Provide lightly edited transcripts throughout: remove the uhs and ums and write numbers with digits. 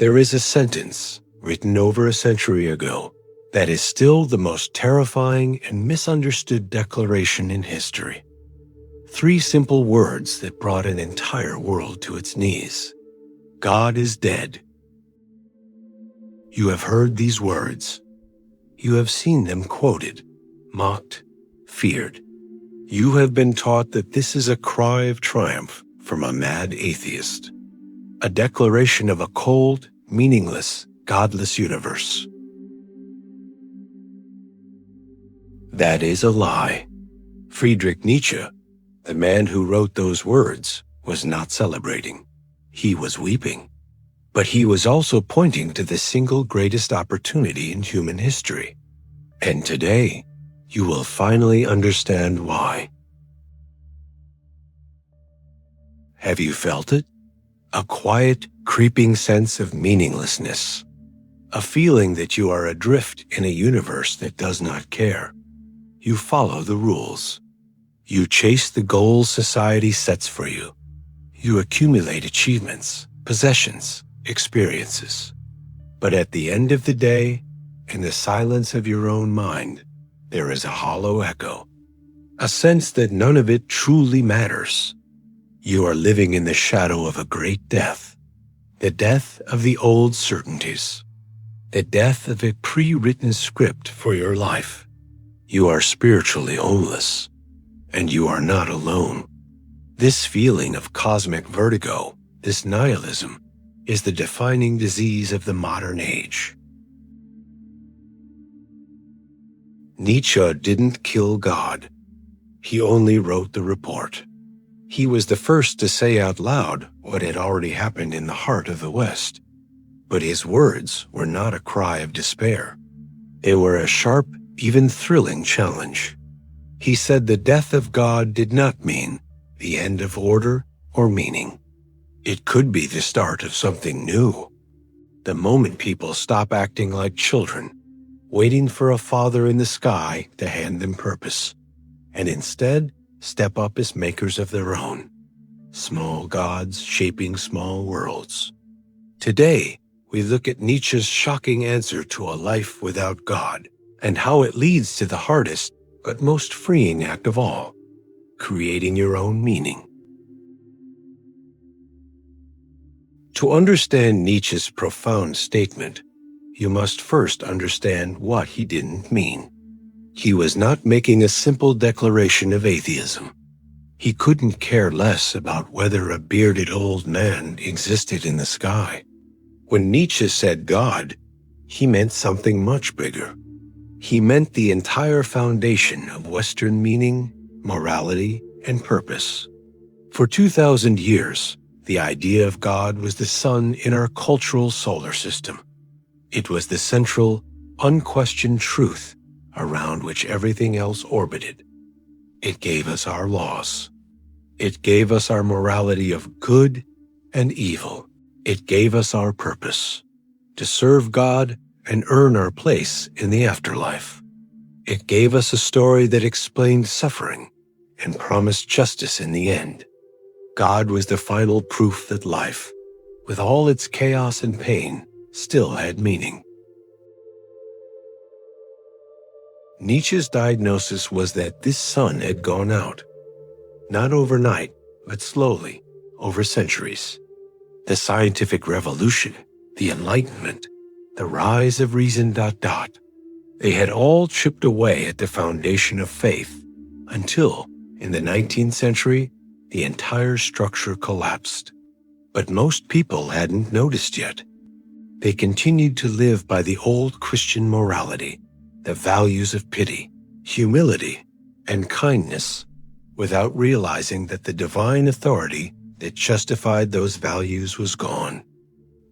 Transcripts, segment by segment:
There is a sentence written over a century ago that is still the most terrifying and misunderstood declaration in history. 3 simple words that brought an entire world to its knees. God is dead. You have heard these words. You have seen them quoted, mocked, feared. You have been taught that this is a cry of triumph from a mad atheist, a declaration of a cold, meaningless, godless universe. That is a lie. Friedrich Nietzsche, the man who wrote those words, was not celebrating. He was weeping. But he was also pointing to the single greatest opportunity in human history. And today, you will finally understand why. Have you felt it? A quiet, creeping sense of meaninglessness. A feeling that you are adrift in a universe that does not care. You follow the rules. You chase the goals society sets for you. You accumulate achievements, possessions, experiences. But at the end of the day, in the silence of your own mind, there is a hollow echo, a sense that none of it truly matters. You are living in the shadow of a great death, the death of the old certainties, the death of a pre-written script for your life. You are spiritually homeless, and you are not alone. This feeling of cosmic vertigo, this nihilism, is the defining disease of the modern age. Nietzsche didn't kill God. He only wrote the report. He was the first to say out loud what had already happened in the heart of the West. But his words were not a cry of despair. They were a sharp, even thrilling challenge. He said the death of God did not mean the end of order or meaning. It could be the start of something new. The moment people stop acting like children, waiting for a father in the sky to hand them purpose, and instead step up as makers of their own, small gods shaping small worlds. Today, we look at Nietzsche's shocking answer to a life without God, and how it leads to the hardest but most freeing act of all, creating your own meaning. To understand Nietzsche's profound statement, you must first understand what he didn't mean. He was not making a simple declaration of atheism. He couldn't care less about whether a bearded old man existed in the sky. When Nietzsche said God, he meant something much bigger. He meant the entire foundation of Western meaning, morality, and purpose. For 2,000 years, the idea of God was the sun in our cultural solar system. It was the central, unquestioned truth around which everything else orbited. It gave us our laws. It gave us our morality of good and evil. It gave us our purpose, to serve God and earn our place in the afterlife. It gave us a story that explained suffering and promised justice in the end. God was the final proof that life, with all its chaos and pain, still had meaning. Nietzsche's diagnosis was that this sun had gone out, not overnight, but slowly, over centuries. The scientific revolution, the Enlightenment, the rise of reason... They had all chipped away at the foundation of faith until, in the 19th century, the entire structure collapsed. But most people hadn't noticed yet. They continued to live by the old Christian morality, the values of pity, humility, and kindness, without realizing that the divine authority that justified those values was gone.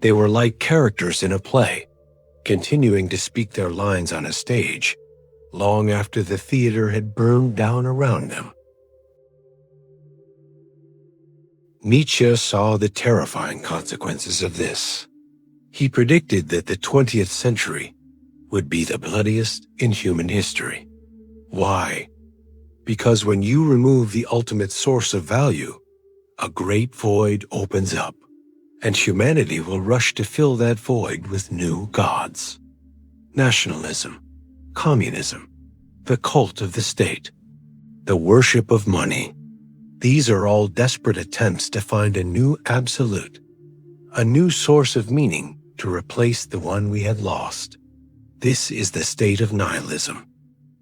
They were like characters in a play, continuing to speak their lines on a stage, long after the theater had burned down around them. Nietzsche saw the terrifying consequences of this. He predicted that the 20th century would be the bloodiest in human history. Why? Because when you remove the ultimate source of value, a great void opens up. and humanity will rush to fill that void with new gods. Nationalism, communism, the cult of the state, the worship of money. These are all desperate attempts to find a new absolute, a new source of meaning to replace the one we had lost. This is the state of nihilism,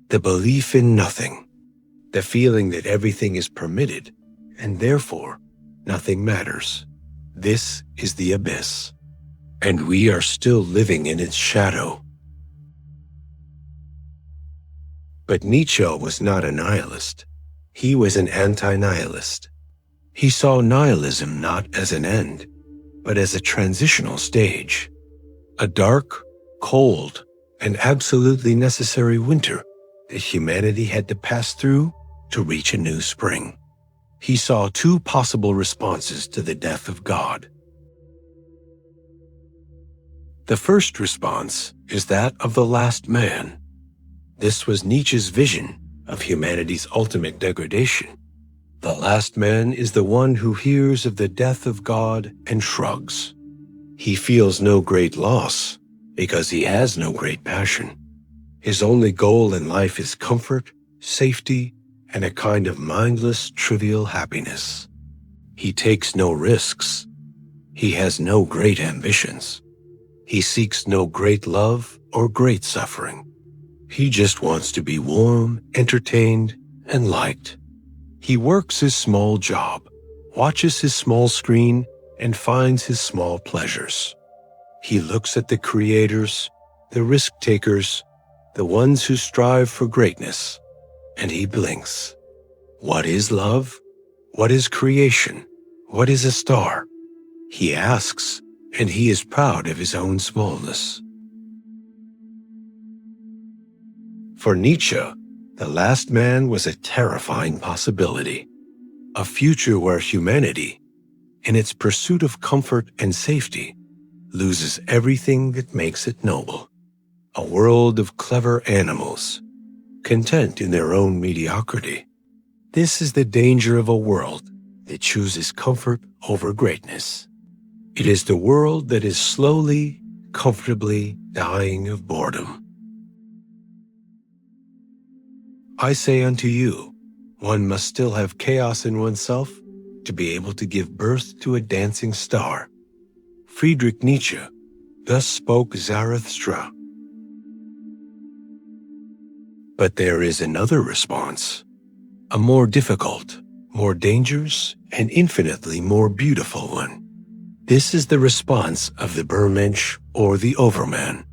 the belief in nothing, the feeling that everything is permitted and therefore nothing matters. This is the abyss, and we are still living in its shadow. But Nietzsche was not a nihilist. He was an anti-nihilist. He saw nihilism not as an end, but as a transitional stage, a dark, cold, and absolutely necessary winter that humanity had to pass through to reach a new spring. He saw two possible responses to the death of God. The first response is that of the last man. This was Nietzsche's vision of humanity's ultimate degradation. The last man is the one who hears of the death of God and shrugs. He feels no great loss because he has no great passion. His only goal in life is comfort, safety, and a kind of mindless, trivial happiness. He takes no risks. He has no great ambitions. He seeks no great love or great suffering. He just wants to be warm, entertained, and liked. He works his small job, watches his small screen, and finds his small pleasures. He looks at the creators, the risk-takers, the ones who strive for greatness, and he blinks. What is love? What is creation? What is a star? He asks, and he is proud of his own smallness. For Nietzsche, the last man was a terrifying possibility, a future where humanity, in its pursuit of comfort and safety, loses everything that makes it noble, a world of clever animals, content in their own mediocrity. This is the danger of a world that chooses comfort over greatness. It is the world that is slowly, comfortably dying of boredom. I say unto you, one must still have chaos in oneself to be able to give birth to a dancing star. Friedrich Nietzsche, thus spoke Zarathustra. But there is another response, a more difficult, more dangerous, and infinitely more beautiful one. This is the response of the Übermensch or the Overman.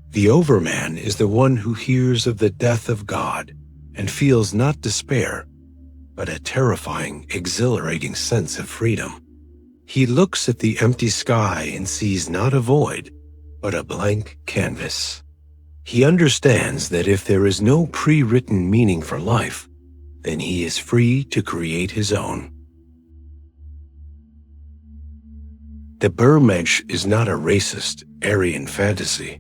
The Overman is the one who hears of the death of God and feels not despair, but a terrifying, exhilarating sense of freedom. He looks at the empty sky and sees not a void, but a blank canvas. He understands that if there is no pre-written meaning for life, then he is free to create his own. The Übermensch is not a racist, Aryan fantasy.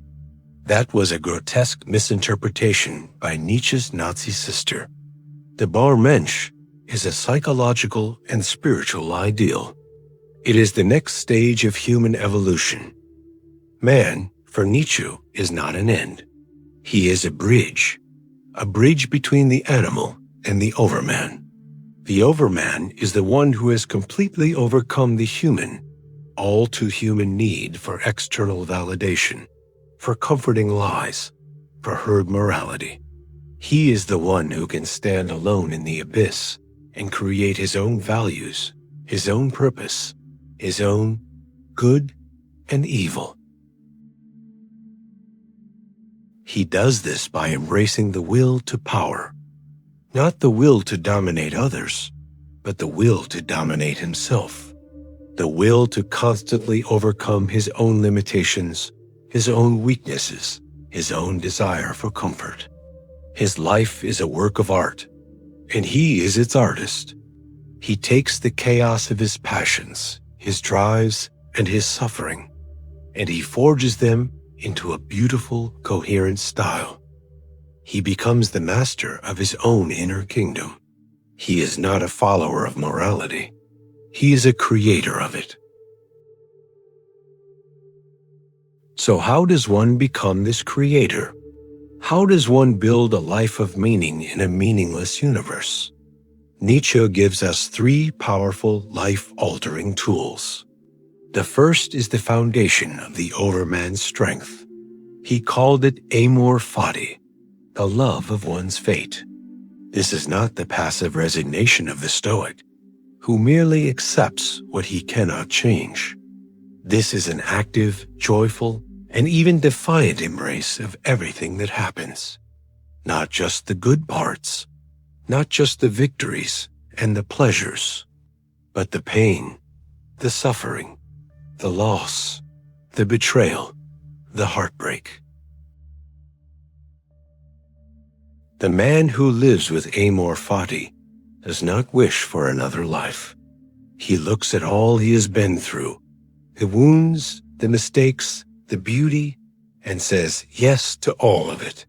That was a grotesque misinterpretation by Nietzsche's Nazi sister. The Übermensch is a psychological and spiritual ideal. It is the next stage of human evolution. Man, for Nietzsche, is not an end. He is a bridge between the animal and the Overman. The Overman is the one who has completely overcome the human, all too human need for external validation, for comforting lies, for herd morality. He is the one who can stand alone in the abyss and create his own values, his own purpose, his own good and evil. He does this by embracing the will to power, not the will to dominate others, but the will to dominate himself, the will to constantly overcome his own limitations, his own weaknesses, his own desire for comfort. His life is a work of art, and he is its artist. He takes the chaos of his passions, his drives, and his suffering, and he forges them into a beautiful, coherent style. He becomes the master of his own inner kingdom. He is not a follower of morality. He is a creator of it. So how does one become this creator? How does one build a life of meaning in a meaningless universe? Nietzsche gives us three powerful, life-altering tools. The first is the foundation of the Overman's strength. He called it amor fati, the love of one's fate. This is not the passive resignation of the Stoic, who merely accepts what he cannot change. This is an active, joyful, and even defiant embrace of everything that happens. Not just the good parts, not just the victories and the pleasures, but the pain, the suffering, the loss, the betrayal, the heartbreak. The man who lives with amor fati does not wish for another life. He looks at all he has been through, the wounds, the mistakes, the beauty, and says yes to all of it.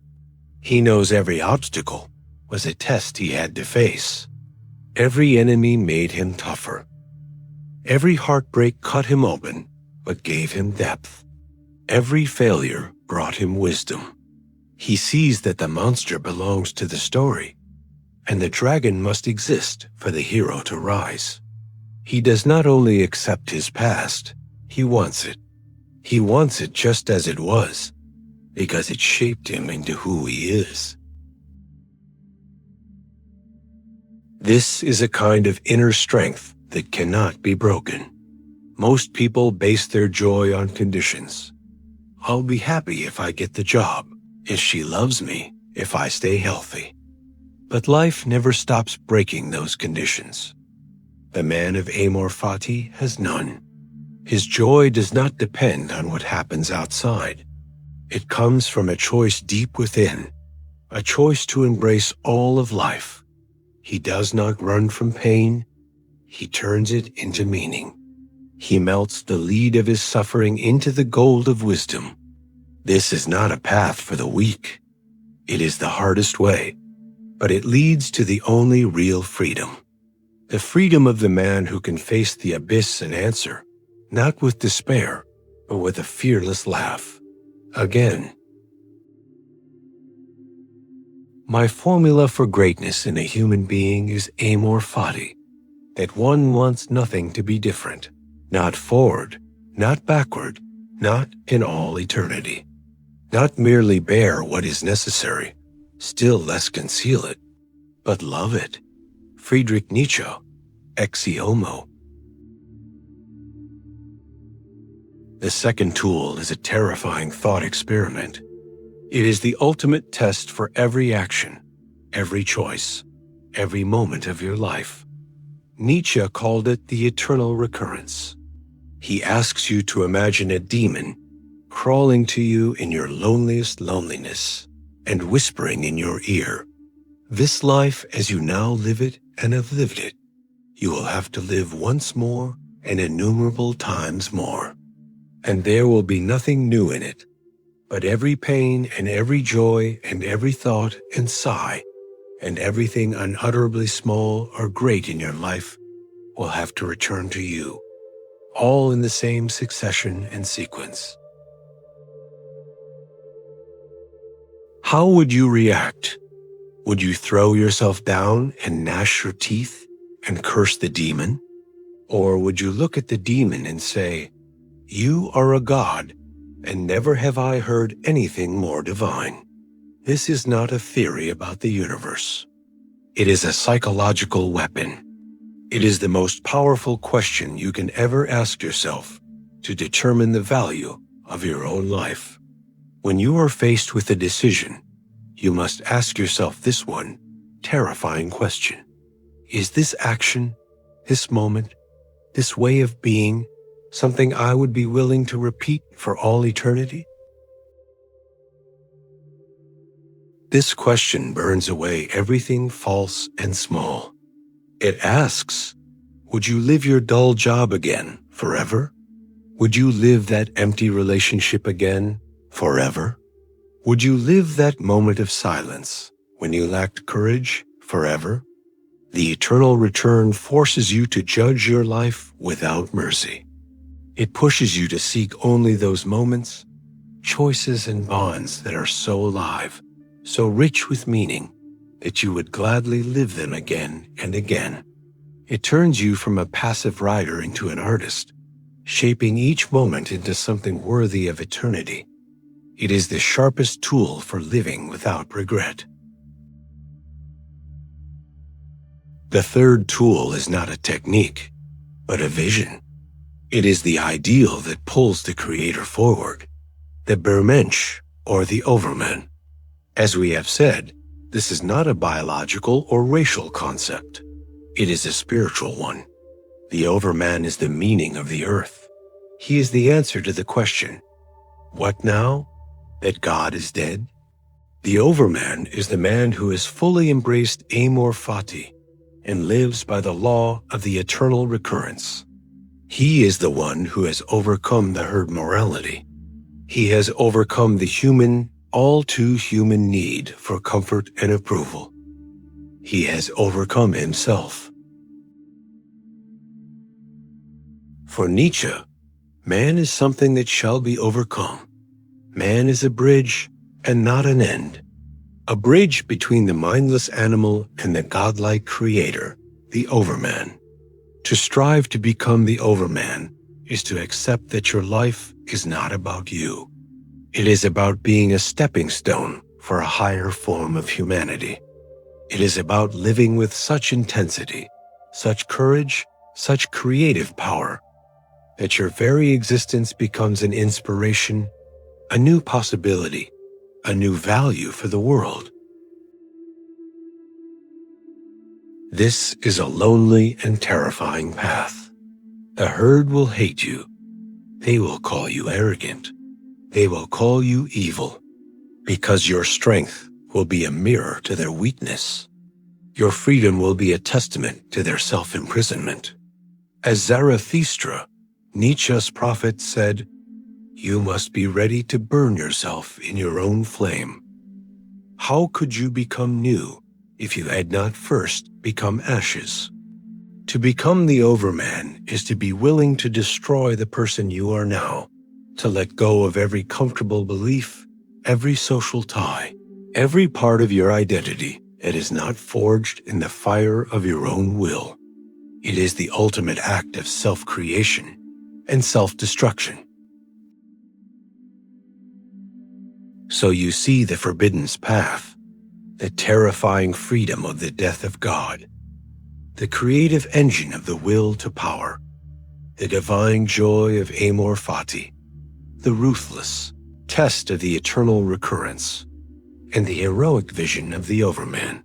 He knows every obstacle was a test he had to face. Every enemy made him tougher. Every heartbreak cut him open, but gave him depth. Every failure brought him wisdom. He sees that the monster belongs to the story, and the dragon must exist for the hero to rise. He does not only accept his past, he wants it. He wants it just as it was, because it shaped him into who he is. This is a kind of inner strength that cannot be broken. Most people base their joy on conditions. I'll be happy if I get the job, if she loves me, if I stay healthy. But life never stops breaking those conditions. The man of amor fati has none. His joy does not depend on what happens outside. It comes from a choice deep within, a choice to embrace all of life. He does not run from pain. He turns it into meaning. He melts the lead of his suffering into the gold of wisdom. This is not a path for the weak. It is the hardest way, but it leads to the only real freedom. The freedom of the man who can face the abyss and answer, not with despair, but with a fearless laugh. Again. My formula for greatness in a human being is amor fati, that one wants nothing to be different, not forward, not backward, not in all eternity. Not merely bear what is necessary, still less conceal it, but love it. Friedrich Nietzsche, ex homo. The second tool is a terrifying thought experiment. It is the ultimate test for every action, every choice, every moment of your life. Nietzsche called it the eternal recurrence. He asks you to imagine a demon crawling to you in your loneliest loneliness and whispering in your ear, "This life as you now live it and have lived it, you will have to live once more and innumerable times more. And there will be nothing new in it, but every pain and every joy and every thought and sigh and everything unutterably small or great in your life will have to return to you, all in the same succession and sequence." How would you react? Would you throw yourself down and gnash your teeth and curse the demon? Or would you look at the demon and say, "You are a god, and never have I heard anything more divine"? This is not a theory about the universe. It is a psychological weapon. It is the most powerful question you can ever ask yourself to determine the value of your own life. When you are faced with a decision, you must ask yourself this one terrifying question. Is this action, this moment, this way of being, something I would be willing to repeat for all eternity? This question burns away everything false and small. It asks, would you live your dull job again forever? Would you live that empty relationship again forever? Would you live that moment of silence when you lacked courage forever? The eternal return forces you to judge your life without mercy. It pushes you to seek only those moments, choices and bonds that are so alive, so rich with meaning, that you would gladly live them again and again. It turns you from a passive rider into an artist, shaping each moment into something worthy of eternity. It is the sharpest tool for living without regret. The third tool is not a technique, but a vision. It is the ideal that pulls the creator forward, the Übermensch or the Overman. As we have said, this is not a biological or racial concept. It is a spiritual one. The Overman is the meaning of the earth. He is the answer to the question, what now? That God is dead? The Overman is the man who has fully embraced amor fati and lives by the law of the eternal recurrence. He is the one who has overcome the herd morality. He has overcome the human, all too human need for comfort and approval. He has overcome himself. For Nietzsche, man is something that shall be overcome. Man is a bridge and not an end. A bridge between the mindless animal and the godlike creator, the Overman. To strive to become the Overman is to accept that your life is not about you. It is about being a stepping stone for a higher form of humanity. It is about living with such intensity, such courage, such creative power, that your very existence becomes an inspiration, a new possibility, a new value for the world. This is a lonely and terrifying path. The herd will hate you. They will call you arrogant. They will call you evil, because your strength will be a mirror to their weakness. Your freedom will be a testament to their self-imprisonment. As Zarathustra, Nietzsche's prophet, said, you must be ready to burn yourself in your own flame. How could you become new if you had not first become ashes? To become the Overman is to be willing to destroy the person you are now, to let go of every comfortable belief, every social tie, every part of your identity that is not forged in the fire of your own will. It is the ultimate act of self-creation and self-destruction. So you see the forbidden path, the terrifying freedom of the death of God, the creative engine of the will to power, the divine joy of amor fati, the ruthless test of the eternal recurrence, and the heroic vision of the Overman.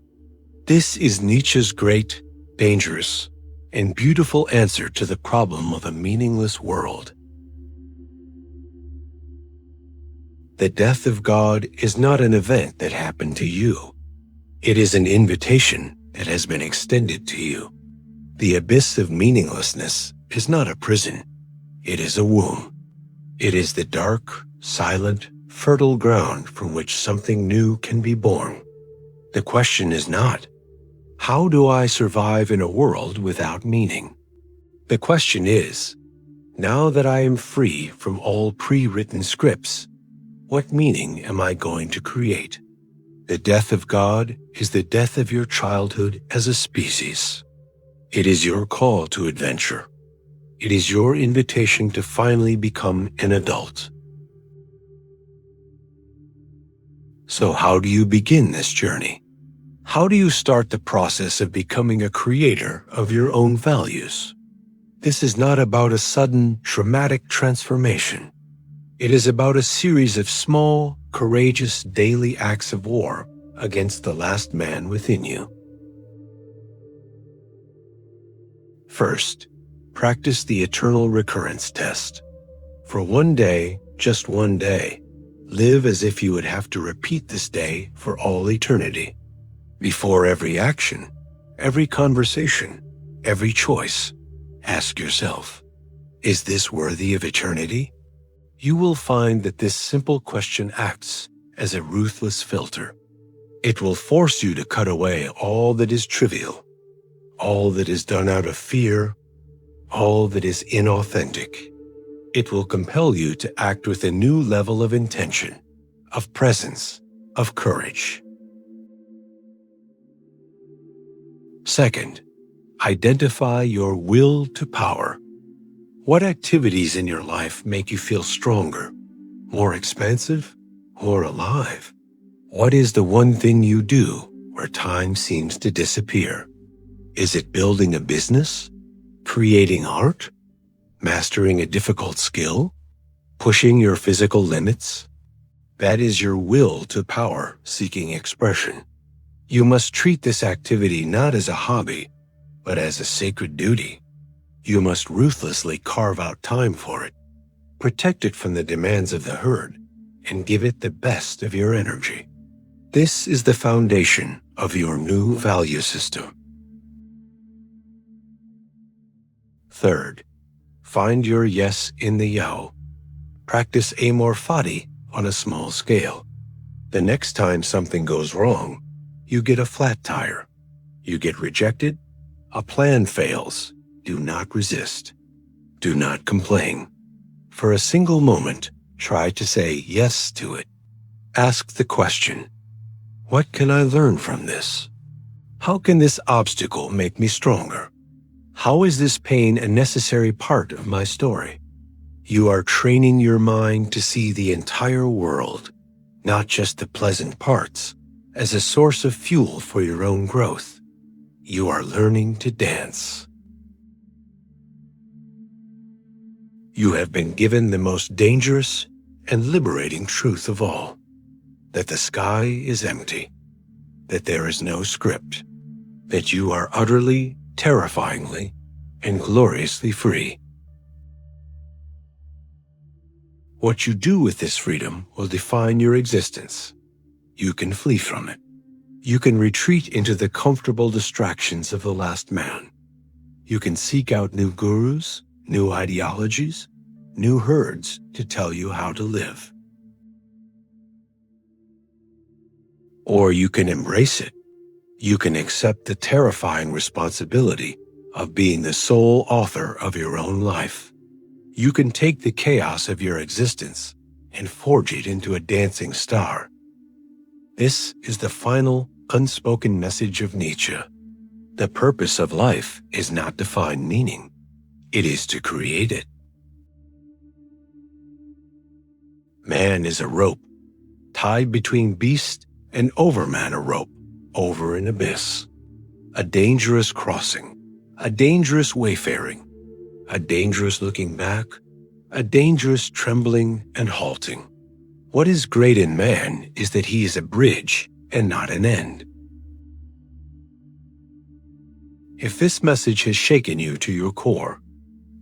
This is Nietzsche's great, dangerous, and beautiful answer to the problem of a meaningless world. The death of God is not an event that happened to you. It is an invitation that has been extended to you. The abyss of meaninglessness is not a prison. It is a womb. It is the dark, silent, fertile ground from which something new can be born. The question is not, how do I survive in a world without meaning? The question is, now that I am free from all pre-written scripts, what meaning am I going to create? The death of God is the death of your childhood as a species. It is your call to adventure. It is your invitation to finally become an adult. So how do you begin this journey? How do you start the process of becoming a creator of your own values? This is not about a sudden, dramatic transformation. It is about a series of small, courageous daily acts of war against the last man within you. First, practice the eternal recurrence test. For one day, just one day, live as if you would have to repeat this day for all eternity. Before every action, every conversation, every choice, ask yourself, is this worthy of eternity? You will find that this simple question acts as a ruthless filter. It will force you to cut away all that is trivial, all that is done out of fear, all that is inauthentic. It will compel you to act with a new level of intention, of presence, of courage. Second, identify your will to power. What activities in your life make you feel stronger, more expansive, or alive? What is the one thing you do where time seems to disappear? Is it building a business? Creating art? Mastering a difficult skill? Pushing your physical limits? That is your will to power seeking expression. You must treat this activity not as a hobby, but as a sacred duty. You must ruthlessly carve out time for it, protect it from the demands of the herd, and give it the best of your energy. This is the foundation of your new value system. Third, find your yes in the yo. Practice amor fati on a small scale. The next time something goes wrong, you get a flat tire, you get rejected, a plan fails, do not resist. Do not complain. For a single moment, try to say yes to it. Ask the question, what can I learn from this? How can this obstacle make me stronger? How is this pain a necessary part of my story? You are training your mind to see the entire world, not just the pleasant parts, as a source of fuel for your own growth. You are learning to dance. You have been given the most dangerous and liberating truth of all, that the sky is empty, that there is no script, that you are utterly, terrifyingly, and gloriously free. What you do with this freedom will define your existence. You can flee from it. You can retreat into the comfortable distractions of the last man. You can seek out new gurus, new ideologies, new herds to tell you how to live. Or you can embrace it. You can accept the terrifying responsibility of being the sole author of your own life. You can take the chaos of your existence and forge it into a dancing star. This is the final, unspoken message of Nietzsche. The purpose of life is not to find meaning. It is to create it. Man is a rope, tied between beast and Overman, a rope over an abyss. A dangerous crossing, a dangerous wayfaring, a dangerous looking back, a dangerous trembling and halting. What is great in man is that he is a bridge and not an end. If this message has shaken you to your core,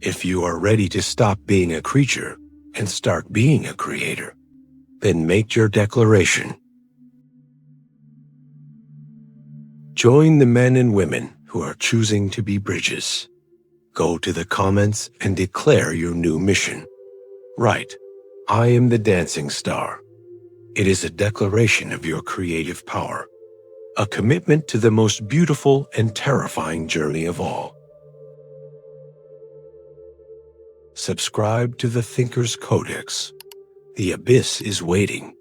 if you are ready to stop being a creature and start being a creator, then make your declaration. Join the men and women who are choosing to be bridges. Go to the comments and declare your new mission. Write, I am the dancing star. It is a declaration of your creative power, a commitment to the most beautiful and terrifying journey of all. Subscribe to the Thinker's Codex. The abyss is waiting.